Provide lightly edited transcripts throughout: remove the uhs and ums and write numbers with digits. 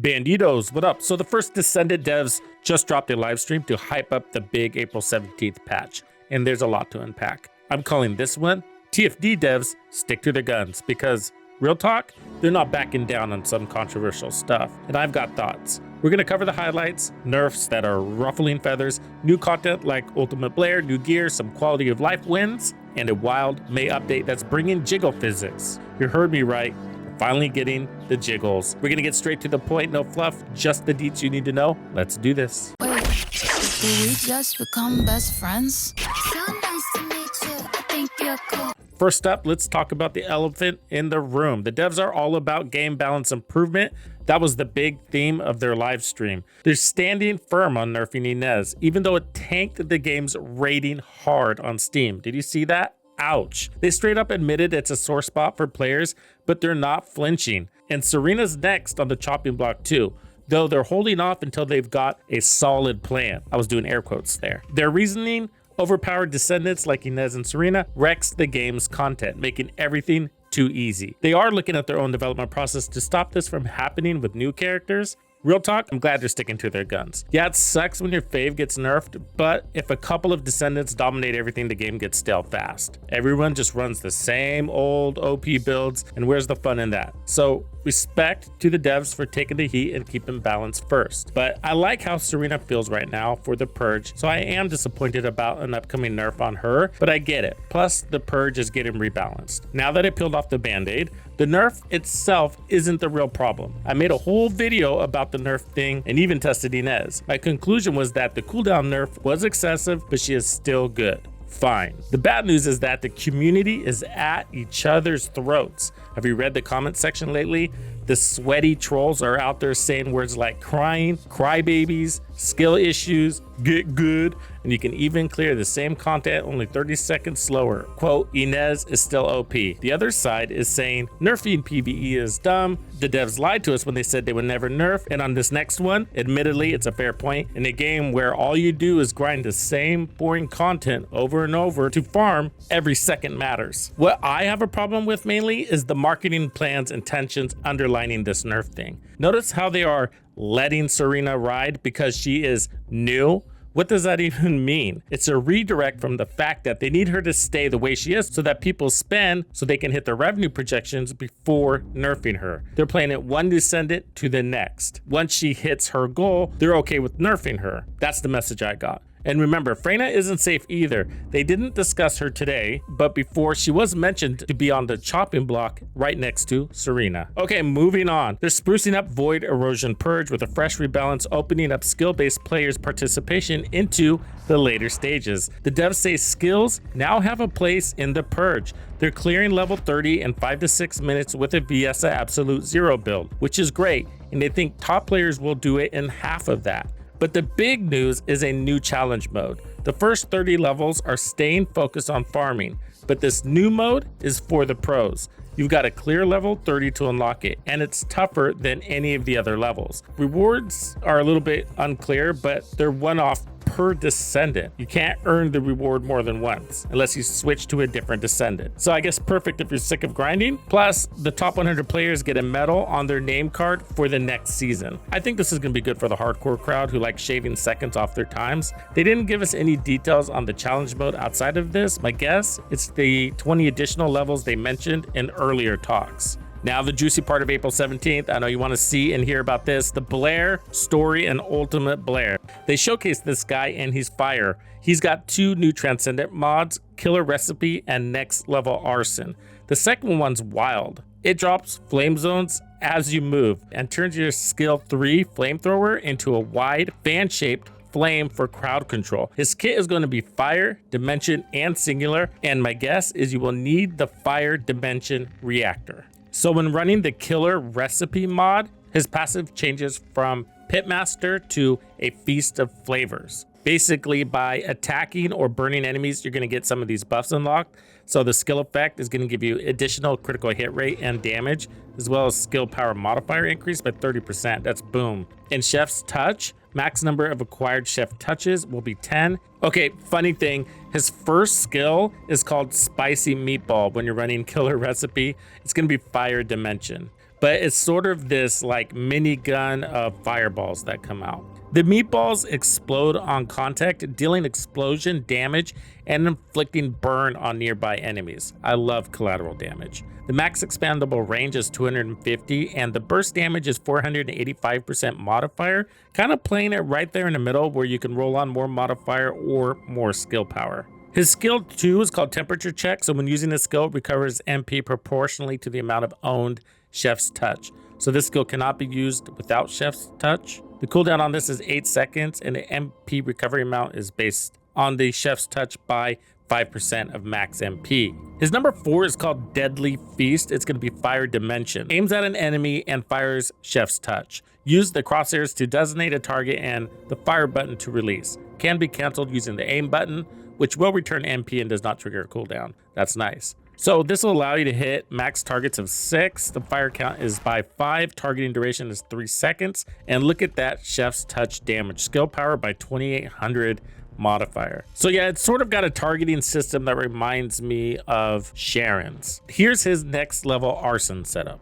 Bandidos, what up? So the First Descendant devs just dropped a live stream to hype up the big April 17th patch, and there's a lot to unpack. I'm calling this one, TFD devs stick to their guns, because real talk, they're not backing down on some controversial stuff, and I've got thoughts. We're gonna cover the highlights, nerfs that are ruffling feathers, new content like Ultimate Blair, new gear, some quality of life wins, and a wild May update that's bringing jiggle physics. You heard me right. Finally getting the jiggles. We're gonna get straight to the point, no fluff, just the deets you need to know. Let's do this. Wait, did we just become best friends? So nice to meet you. I think you're cool. First up, let's talk about the elephant in the room. The devs are all about game balance improvement. That was the big theme of their live stream. They're standing firm on nerfing Ines, even though it tanked the game's rating hard on Steam. Did you see that? Ouch. They straight up admitted it's a sore spot for players, but they're not flinching. And Serena's next on the chopping block too, though they're holding off until they've got a solid plan. I was doing air quotes there. Their reasoning, overpowered descendants like Ines and Serena wrecks the game's content, making everything too easy. They are looking at their own development process to stop this from happening with new characters. Real talk, I'm glad they're sticking to their guns. Yeah, it sucks when your fave gets nerfed, but if a couple of descendants dominate everything, the game gets stale fast. Everyone just runs the same old OP builds, and where's the fun in that? So respect to the devs for taking the heat and keeping balance first. But I like how Serena feels right now for the purge, so I am disappointed about an upcoming nerf on her, but I get it. Plus, the purge is getting rebalanced. Now that I peeled off the band-aid, the nerf itself isn't the real problem. I made a whole video about the nerf thing and even tested Ines. My conclusion was that the cooldown nerf was excessive, but she is still good. Fine. The bad news is that the community is at each other's throats. Have you read the comment section lately? The sweaty trolls are out there saying words like crying, crybabies, skill issues, get good, and you can even clear the same content only 30 seconds slower. Quote, Ines is still OP. The other side is saying nerfing PvE is dumb. The devs lied to us when they said they would never nerf, and on this next one, admittedly, it's a fair point. In a game where all you do is grind the same boring content over and over to farm, every second matters. What I have a problem with mainly is the marketing plan's intentions underlining this nerf thing. Notice how they are letting Serena ride because she is new. What does that even mean? It's a redirect from the fact that they need her to stay the way she is so that people spend so they can hit their revenue projections before nerfing her. They're playing it one descendant to the next. Once she hits her goal, they're okay with nerfing her. That's the message I got. And remember, Freyna isn't safe either. They didn't discuss her today, but before she was mentioned to be on the chopping block right next to Serena. Okay, moving on. They're sprucing up Void Erosion Purge with a fresh rebalance, opening up skill-based players' participation into the later stages. The devs say skills now have a place in the Purge. They're clearing level 30 in 5 to 6 minutes with a Viesa Absolute Zero build, which is great, and they think top players will do it in half of that. But the big news is a new challenge mode. The first 30 levels are staying focused on farming, but this new mode is for the pros. You've got to clear level 30 to unlock it, and it's tougher than any of the other levels. Rewards are a little bit unclear, but they're one-off per descendant. You can't earn the reward more than once unless you switch to a different descendant. So I guess perfect if you're sick of grinding. Plus, the top 100 players get a medal on their name card for the next season. I think this is going to be good for the hardcore crowd who like shaving seconds off their times. They didn't give us any details on the challenge mode outside of this. My guess, it's the 20 additional levels they mentioned in earlier talks. Now the juicy part of April 17th, I know you want to see and hear about this, the Blair story and Ultimate Blair. They showcase this guy and he's fire. He's got 2 new transcendent mods, Killer Recipe and Next Level Arson. The second one's wild. It drops flame zones as you move and turns your skill 3 flamethrower into a wide fan-shaped flame for crowd control. His kit is going to be fire, dimension, and singular, and my guess is you will need the fire dimension reactor. So when running the Killer Recipe mod, his passive changes from Pitmaster to a Feast of Flavors. Basically, by attacking or burning enemies, you're going to get some of these buffs unlocked. So the skill effect is going to give you additional critical hit rate and damage, as well as skill power modifier increase by 30%. That's boom. In Chef's Touch, max number of acquired chef touches will be 10. Okay, funny thing, his first skill is called Spicy Meatball when you're running Killer Recipe. It's going to be Fire Dimension. but it's sort of this like minigun of fireballs that come out. The meatballs explode on contact, dealing explosion damage and inflicting burn on nearby enemies. I love collateral damage. The max expandable range is 250 and the burst damage is 485% modifier, kind of playing it right there in the middle where you can roll on more modifier or more skill power. His skill 2 is called temperature check, so when using this skill, it recovers MP proportionally to the amount of owned Chef's Touch. So this skill cannot be used without Chef's Touch. The cooldown on this is 8 seconds and the MP recovery amount is based on the Chef's Touch by 5% of max MP. His number 4 is called Deadly Feast. It's going to be Fire Dimension. Aims at an enemy and fires Chef's Touch. Use the crosshairs to designate a target and the fire button to release. Can be canceled using the aim button, which will return MP and does not trigger a cooldown. That's nice. So this will allow you to hit max targets of 6. The fire count is by 5. Targeting duration is 3 seconds. And look at that Chef's Touch damage. Skill power by 2800 modifier. So yeah, it's sort of got a targeting system that reminds me of Sharon's. Here's his next level arson setup.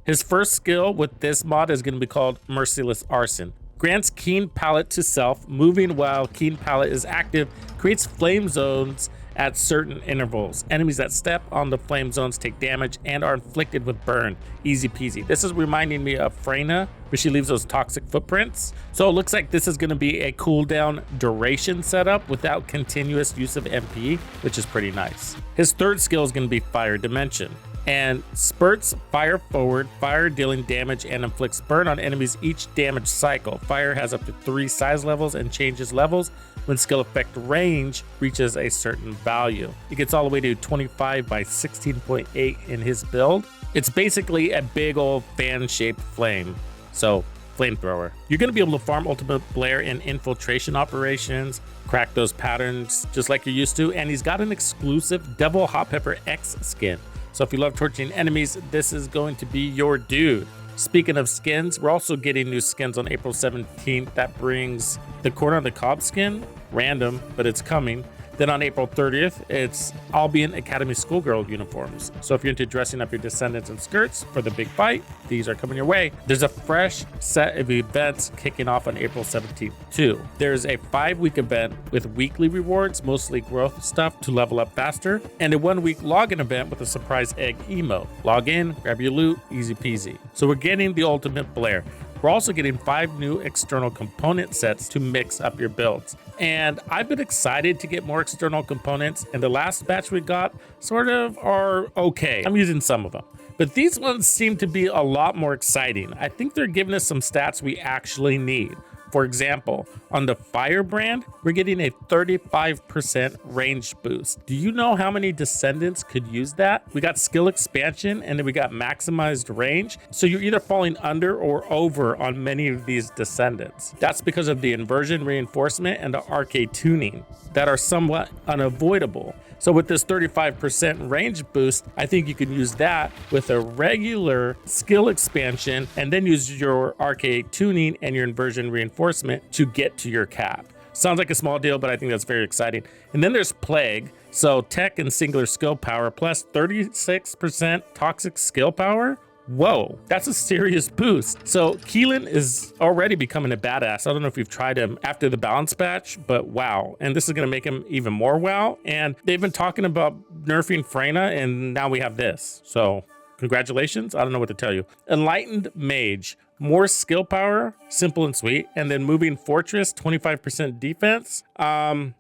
His first skill with this mod is going to be called Merciless Arson. Grants Keen Palette to self, moving while Keen Palette is active, creates flame zones at certain intervals. Enemies that step on the flame zones take damage and are inflicted with burn. Easy peasy. This is reminding me of Freyna, where she leaves those toxic footprints. So it looks like this is going to be a cooldown duration setup without continuous use of MP, which is pretty nice. His third skill is going to be Fire Dimension, and spurts fire forward, fire dealing damage and inflicts burn on enemies each damage cycle. Fire has up to 3 size levels and changes levels when skill effect range reaches a certain value. It gets all the way to 25 by 16.8 in his build. It's basically a big old fan-shaped flame, so flamethrower. You're going to be able to farm Ultimate Blair in infiltration operations, crack those patterns just like you're used to, and he's got an exclusive Devil Hot Pepper X skin. So if you love torching enemies, this is going to be your dude. Speaking of skins, we're also getting new skins on April 17th. That brings the Corn on the Cob skin, random, but it's coming. Then on April 30th, it's Albion Academy schoolgirl uniforms. So if you're into dressing up your descendants in skirts for the big fight, these are coming your way. There's a fresh set of events kicking off on April 17th too. There's a 5-week event with weekly rewards, mostly growth stuff to level up faster, and a 1-week login event with a surprise egg emote. Log in, grab your loot, easy peasy. So we're getting the ultimate Blair. We're also getting 5 new external component sets to mix up your builds. And I've been excited to get more external components, and the last batch we got sort of are okay. I'm using some of them, but these ones seem to be a lot more exciting. I think they're giving us some stats we actually need. For example, on the Firebrand, we're getting a 35% range boost. Do you know how many descendants could use that? We got skill expansion and then we got maximized range. So you're either falling under or over on many of these descendants. That's because of the inversion reinforcement and the Arche Tuning that are somewhat unavoidable. So with this 35% range boost, I think you can use that with a regular skill expansion and then use your Arche Tuning and your inversion reinforcement to get to your cap. Sounds like a small deal, but I think that's very exciting. And then there's Plague. So tech and singular skill power plus 36% toxic skill power. Whoa, that's a serious boost. So Keelan is already becoming a badass. I don't know if you've tried him after the balance patch, but wow. And this is going to make him even more wow. And they've been talking about nerfing Freyna, and now we have this. So congratulations. I don't know what to tell you. Enlightened Mage, more skill power, simple and sweet. And then Moving Fortress, 25% defense. I'm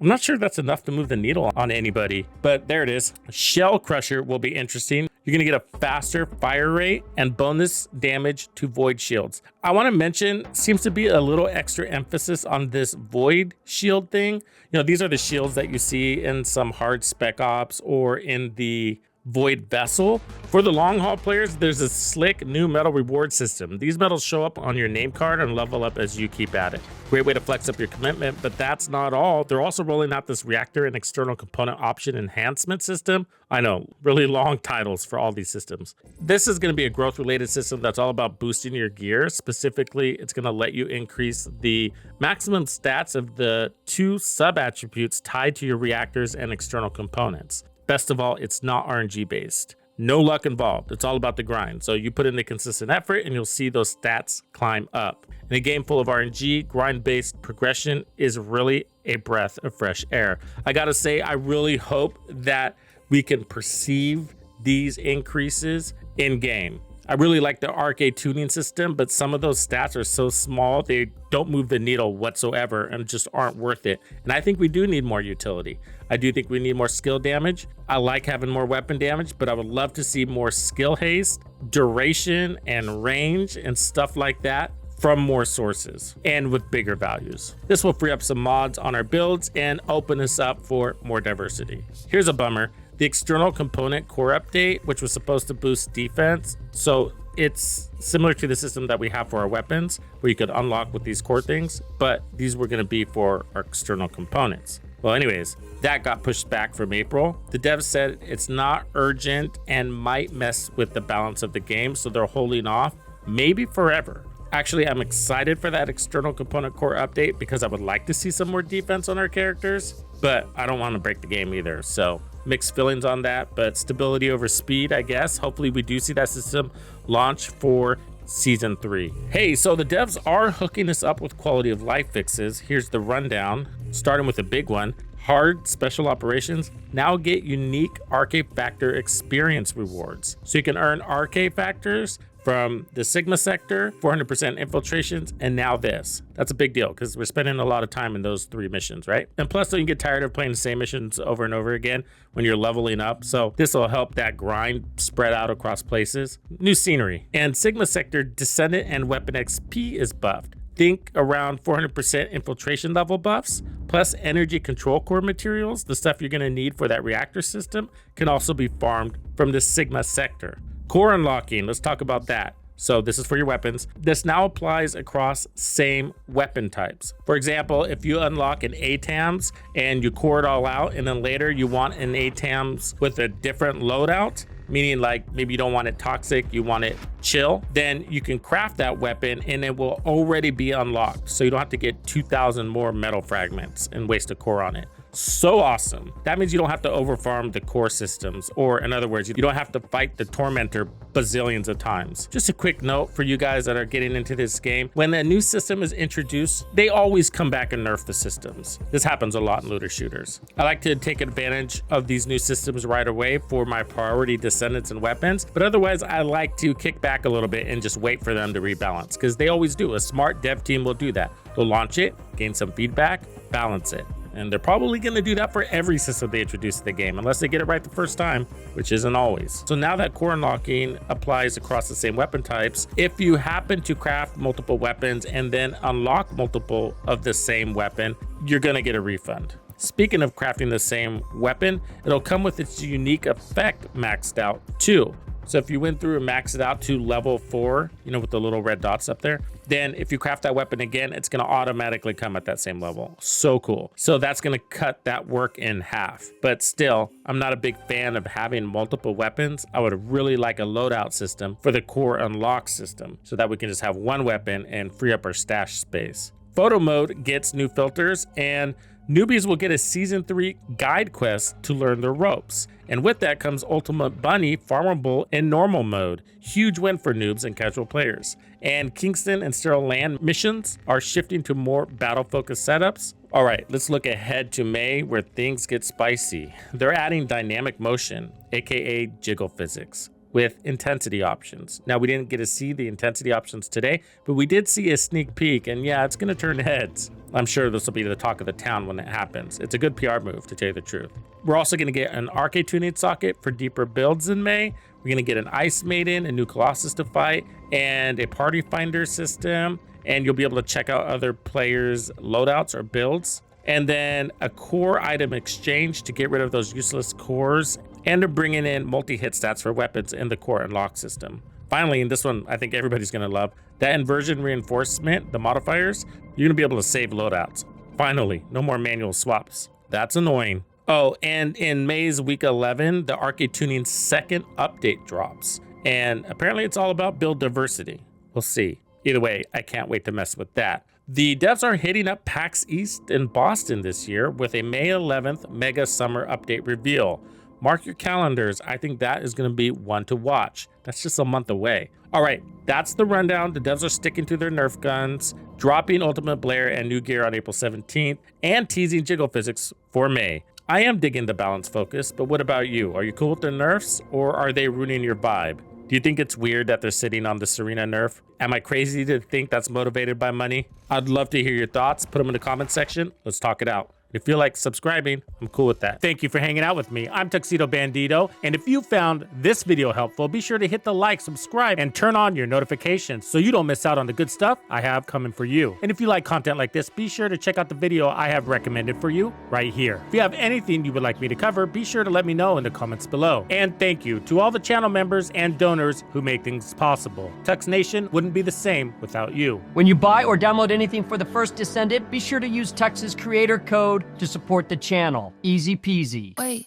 not sure that's enough to move the needle on anybody, but there it is. Shell Crusher will be interesting. You're going to get a faster fire rate and bonus damage to void shields. I want to mention, seems to be a little extra emphasis on this void shield thing. You know, these are the shields that you see in some hard spec ops or in the Void Vessel. For the long haul players, there's a slick new medal reward system. These medals show up on your name card and level up as you keep at it. Great way to flex up your commitment, but that's not all. They're also rolling out this Reactor and External Component option enhancement system. I know, really long titles for all these systems. This is going to be a growth related system that's all about boosting your gear. Specifically, it's going to let you increase the maximum stats of the 2 sub attributes tied to your reactors and external components. Best of all, it's not RNG based. No luck involved. It's all about the grind. So you put in the consistent effort and you'll see those stats climb up. In a game full of RNG, grind-based progression is really a breath of fresh air. I gotta say, I really hope that we can perceive these increases in game. I really like the Arche Tuning system, but some of those stats are so small, they don't move the needle whatsoever and just aren't worth it. And I think we do need more utility. I do think we need more skill damage. I like having more weapon damage, but I would love to see more skill haste, duration, and range and stuff like that from more sources and with bigger values. This will free up some mods on our builds and open us up for more diversity. Here's a bummer. The external component core update, which was supposed to boost defense, so it's similar to the system that we have for our weapons, where you could unlock with these core things, but these were going to be for our external components. Well, anyways, that got pushed back from April. The devs said it's not urgent and might mess with the balance of the game, so they're holding off, maybe forever. Actually, I'm excited for that external component core update because I would like to see some more defense on our characters, but I don't want to break the game either. So mixed feelings on that, but stability over speed, I guess. Hopefully we do see that system launch for season 3. Hey, so the devs are hooking us up with quality of life fixes. Here's the rundown, starting with a big one. Hard special operations now get unique archefactor experience rewards. So you can earn archefactors from the Sigma sector, 400% infiltrations, and now this. That's a big deal because we're spending a lot of time in those 3 missions, right? And plus, so you get tired of playing the same missions over and over again when you're leveling up. So this will help that grind spread out across places. New scenery. And Sigma sector Descendant and Weapon XP is buffed. Think around 400% infiltration level buffs, plus energy control core materials, the stuff you're gonna need for that reactor system, can also be farmed from the Sigma sector. Core unlocking, let's talk about that. So this is for your weapons. This now applies across same weapon types. For example, if you unlock an ATAMS and you core it all out, and then later you want an ATAMS with a different loadout, meaning like maybe you don't want it toxic, you want it chill, then you can craft that weapon and it will already be unlocked. So you don't have to get 2,000 more metal fragments and waste a core on it. So awesome. That means you don't have to overfarm the core systems, or in other words, you don't have to fight the tormentor bazillions of times. Just a quick note for you guys that are getting into this game, when a new system is introduced, they always come back and nerf the systems. This happens a lot in looter shooters. I like to take advantage of these new systems right away for my priority descendants and weapons, but otherwise I like to kick back a little bit and just wait for them to rebalance, because they always do. A smart dev team will do that. They'll launch it, gain some feedback, balance it. And they're probably going to do that for every system they introduce to the game, unless they get it right the first time, which isn't always. So now that core unlocking applies across the same weapon types, if you happen to craft multiple weapons and then unlock multiple of the same weapon, you're going to get a refund. Speaking of crafting the same weapon, it'll come with its unique effect maxed out too. So if you went through and maxed it out to level 4, you know, with the little red dots up there, then if you craft that weapon again, it's going to automatically come at that same level. So cool. So that's going to cut that work in half. But still, I'm not a big fan of having multiple weapons. I would really like a loadout system for the core unlock system so that we can just have one weapon and free up our stash space. Photo mode gets new filters, and newbies will get a season 3 guide quest to learn the ropes. And with that comes Ultimate Bunny farmable in normal mode. Huge win for noobs and casual players. And Kingston and Sterile Land missions are shifting to more battle-focused setups. All right, let's look ahead to May, where things get spicy. They're adding dynamic motion, aka jiggle physics, with intensity options. Now, we didn't get to see the intensity options today, but we did see a sneak peek, and yeah, it's gonna turn heads. I'm sure this will be the talk of the town when it happens. It's a good PR move, to tell you the truth. We're also gonna get an Arche Tuning socket for deeper builds in May. We're gonna get an Ice Maiden, a new Colossus to fight, and a Party Finder system, and you'll be able to check out other players' loadouts or builds. And then a core item exchange to get rid of those useless cores, and to bringing in multi-hit stats for weapons in the core unlock system. Finally, and this one I think everybody's gonna love, that inversion reinforcement, the modifiers, you're gonna be able to save loadouts. Finally, no more manual swaps. That's annoying. Oh, and in May's week 11, the Arche Tuning second update drops. And apparently it's all about build diversity. We'll see. Either way, I can't wait to mess with that. The devs are hitting up PAX East in Boston this year with a May 11th Mega Summer Update reveal. Mark your calendars. I think that is going to be one to watch. That's just a month away. All right, that's the rundown. The devs are sticking to their Nerf guns, dropping Ultimate Blair and new gear on April 17th, and teasing jiggle physics for May. I am digging the balance focus, but what about you? Are you cool with the nerfs, or are they ruining your vibe? Do you think it's weird that they're sitting on the Serena nerf? Am I crazy to think that's motivated by money? I'd love to hear your thoughts. Put them in the comment section. Let's talk it out. If you like subscribing, I'm cool with that. Thank you for hanging out with me. I'm Tuxedo Bandido, and if you found this video helpful, be sure to hit the like, subscribe, and turn on your notifications so you don't miss out on the good stuff I have coming for you. And if you like content like this, be sure to check out the video I have recommended for you right here. If you have anything you would like me to cover, be sure to let me know in the comments below. And thank you to all the channel members and donors who make things possible. Tux Nation wouldn't be the same without you. When you buy or download anything for the First Descendant, be sure to use Tux's creator code to support the channel. Easy peasy. Wait,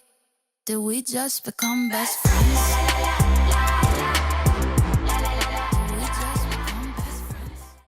did we just become best friends?